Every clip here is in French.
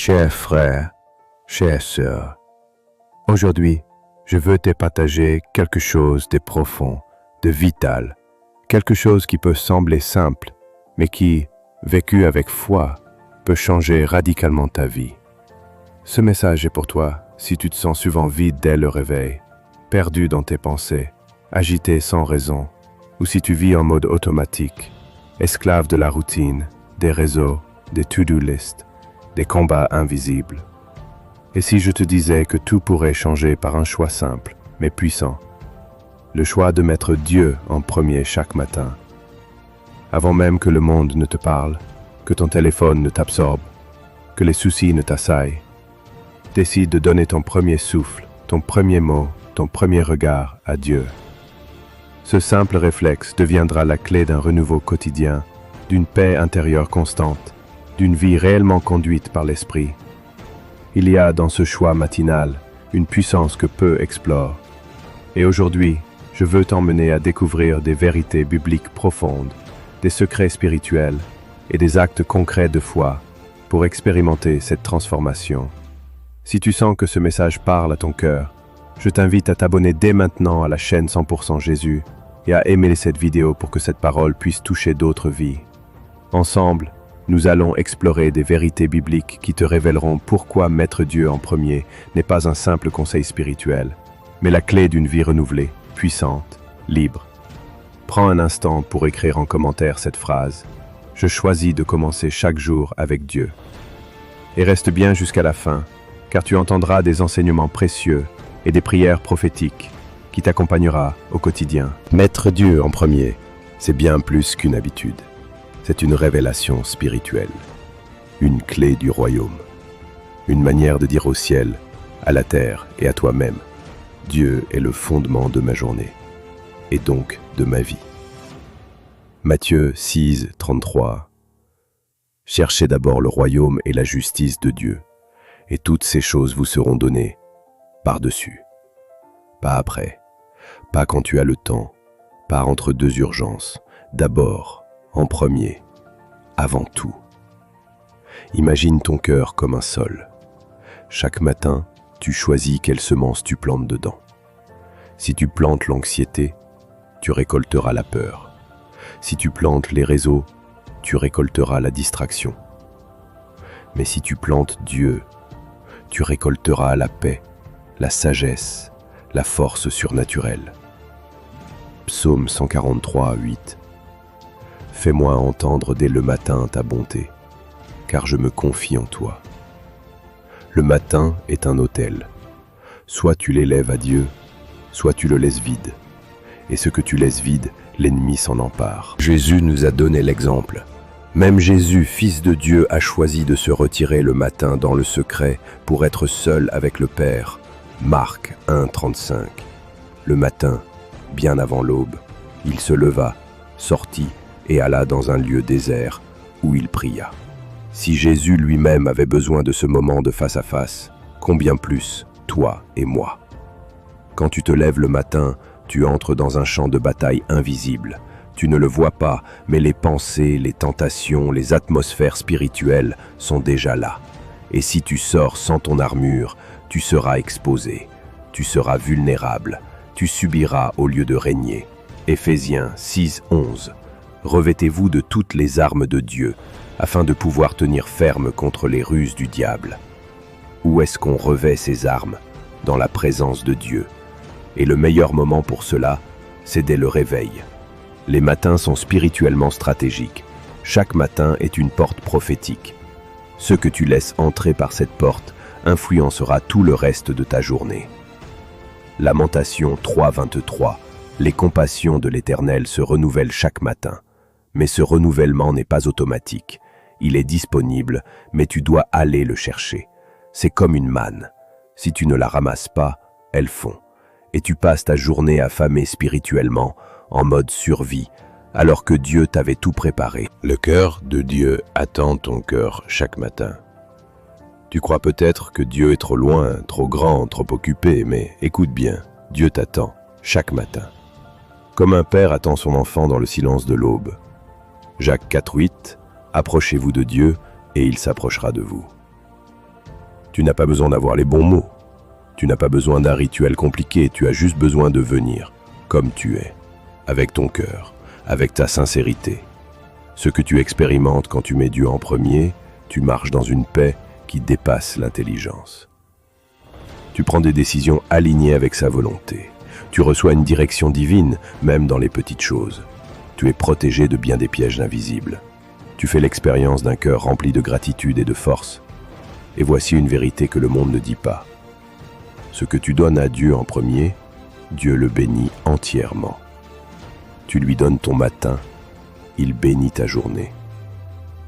Chers frères, chères sœurs, aujourd'hui, je veux te partager quelque chose de profond, de vital, quelque chose qui peut sembler simple, mais qui, vécu avec foi, peut changer radicalement ta vie. Ce message est pour toi si tu te sens souvent vide dès le réveil, perdu dans tes pensées, agité sans raison, ou si tu vis en mode automatique, esclave de la routine, des réseaux, des to-do lists, des combats invisibles. Et si je te disais que tout pourrait changer par un choix simple, mais puissant, le choix de mettre Dieu en premier chaque matin, avant même que le monde ne te parle, que ton téléphone ne t'absorbe, que les soucis ne t'assaillent, décide de donner ton premier souffle, ton premier mot, ton premier regard à Dieu. Ce simple réflexe deviendra la clé d'un renouveau quotidien, d'une paix intérieure constante, d'une vie réellement conduite par l'Esprit. Il y a dans ce choix matinal une puissance que peu explorent. Et aujourd'hui, je veux t'emmener à découvrir des vérités bibliques profondes, des secrets spirituels et des actes concrets de foi pour expérimenter cette transformation. Si tu sens que ce message parle à ton cœur, je t'invite à t'abonner dès maintenant à la chaîne 100% Jésus et à aimer cette vidéo pour que cette parole puisse toucher d'autres vies. Ensemble, nous allons explorer des vérités bibliques qui te révéleront pourquoi mettre Dieu en premier n'est pas un simple conseil spirituel, mais la clé d'une vie renouvelée, puissante, libre. Prends un instant pour écrire en commentaire cette phrase « Je choisis de commencer chaque jour avec Dieu ». Et reste bien jusqu'à la fin, car tu entendras des enseignements précieux et des prières prophétiques qui t'accompagnera au quotidien. Mettre Dieu en premier, c'est bien plus qu'une habitude. C'est une révélation spirituelle, une clé du royaume, une manière de dire au ciel, à la terre et à toi-même, Dieu est le fondement de ma journée, et donc de ma vie. Matthieu 6, 33. Cherchez d'abord le royaume et la justice de Dieu, et toutes ces choses vous seront données par-dessus. Pas après, pas quand tu as le temps, pas entre deux urgences, d'abord, en premier, avant tout. Imagine ton cœur comme un sol. Chaque matin, tu choisis quelle semence tu plantes dedans. Si tu plantes l'anxiété, tu récolteras la peur. Si tu plantes les réseaux, tu récolteras la distraction. Mais si tu plantes Dieu, tu récolteras la paix, la sagesse, la force surnaturelle. Psaume 143, 8. Fais-moi entendre dès le matin ta bonté, car je me confie en toi. Le matin est un autel. Soit tu l'élèves à Dieu, soit tu le laisses vide. Et ce que tu laisses vide, l'ennemi s'en empare. Jésus nous a donné l'exemple. Même Jésus, Fils de Dieu, a choisi de se retirer le matin dans le secret pour être seul avec le Père. Marc 1, 35. Le matin, bien avant l'aube, il se leva, sortit et alla dans un lieu désert où il pria. Si Jésus lui-même avait besoin de ce moment de face à face, combien plus toi et moi? Quand tu te lèves le matin, tu entres dans un champ de bataille invisible. Tu ne le vois pas, mais les pensées, les tentations, les atmosphères spirituelles sont déjà là. Et si tu sors sans ton armure, tu seras exposé, tu seras vulnérable, tu subiras au lieu de régner. Éphésiens 6, 11. Revêtez-vous de toutes les armes de Dieu, afin de pouvoir tenir ferme contre les ruses du diable. Où est-ce qu'on revêt ces armes? Dans la présence de Dieu. Et le meilleur moment pour cela, c'est dès le réveil. Les matins sont spirituellement stratégiques. Chaque matin est une porte prophétique. Ce que tu laisses entrer par cette porte influencera tout le reste de ta journée. Lamentation 3, 23. Les compassions de l'Éternel se renouvellent chaque matin. Mais ce renouvellement n'est pas automatique. Il est disponible, mais tu dois aller le chercher. C'est comme une manne. Si tu ne la ramasses pas, elle fond. Et tu passes ta journée affamé spirituellement, en mode survie, alors que Dieu t'avait tout préparé. Le cœur de Dieu attend ton cœur chaque matin. Tu crois peut-être que Dieu est trop loin, trop grand, trop occupé, mais écoute bien, Dieu t'attend chaque matin. Comme un père attend son enfant dans le silence de l'aube. Jacques 4, 8, approchez-vous de Dieu et il s'approchera de vous. Tu n'as pas besoin d'avoir les bons mots. Tu n'as pas besoin d'un rituel compliqué, tu as juste besoin de venir comme tu es, avec ton cœur, avec ta sincérité. Ce que tu expérimentes quand tu mets Dieu en premier, tu marches dans une paix qui dépasse l'intelligence. Tu prends des décisions alignées avec sa volonté. Tu reçois une direction divine, même dans les petites choses. Tu es protégé de bien des pièges invisibles. Tu fais l'expérience d'un cœur rempli de gratitude et de force. Et voici une vérité que le monde ne dit pas. Ce que tu donnes à Dieu en premier, Dieu le bénit entièrement. Tu lui donnes ton matin, il bénit ta journée.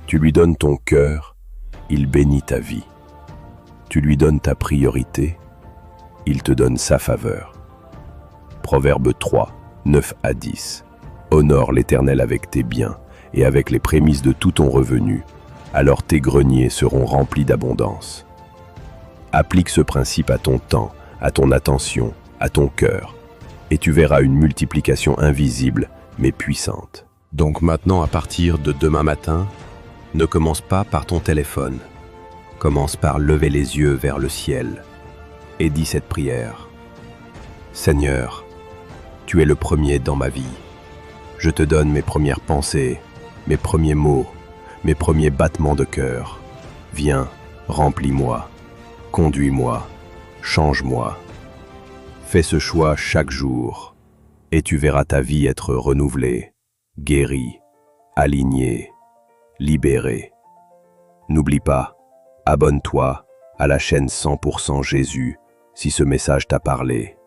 Tu lui donnes ton cœur, il bénit ta vie. Tu lui donnes ta priorité, il te donne sa faveur. Proverbe 3, 9 à 10. Honore l'Éternel avec tes biens et avec les prémices de tout ton revenu, alors tes greniers seront remplis d'abondance. Applique ce principe à ton temps, à ton attention, à ton cœur, et tu verras une multiplication invisible mais puissante. Donc maintenant, à partir de demain matin, ne commence pas par ton téléphone. Commence par lever les yeux vers le ciel et dis cette prière. Seigneur, tu es le premier dans ma vie. Je te donne mes premières pensées, mes premiers mots, mes premiers battements de cœur. Viens, remplis-moi, conduis-moi, change-moi. Fais ce choix chaque jour et tu verras ta vie être renouvelée, guérie, alignée, libérée. N'oublie pas, abonne-toi à la chaîne 100% Jésus si ce message t'a parlé.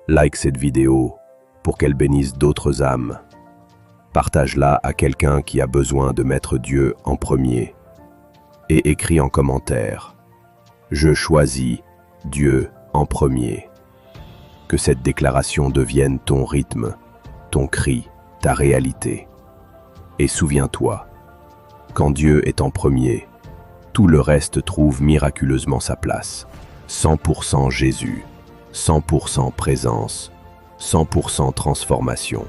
Like cette vidéo pour qu'elle bénisse d'autres âmes. Partage-la à quelqu'un qui a besoin de mettre Dieu en premier. Et écris en commentaire « Je choisis Dieu en premier ». Que cette déclaration devienne ton rythme, ton cri, ta réalité. Et souviens-toi, quand Dieu est en premier, tout le reste trouve miraculeusement sa place. 100% Jésus, 100% présence, 100% transformation.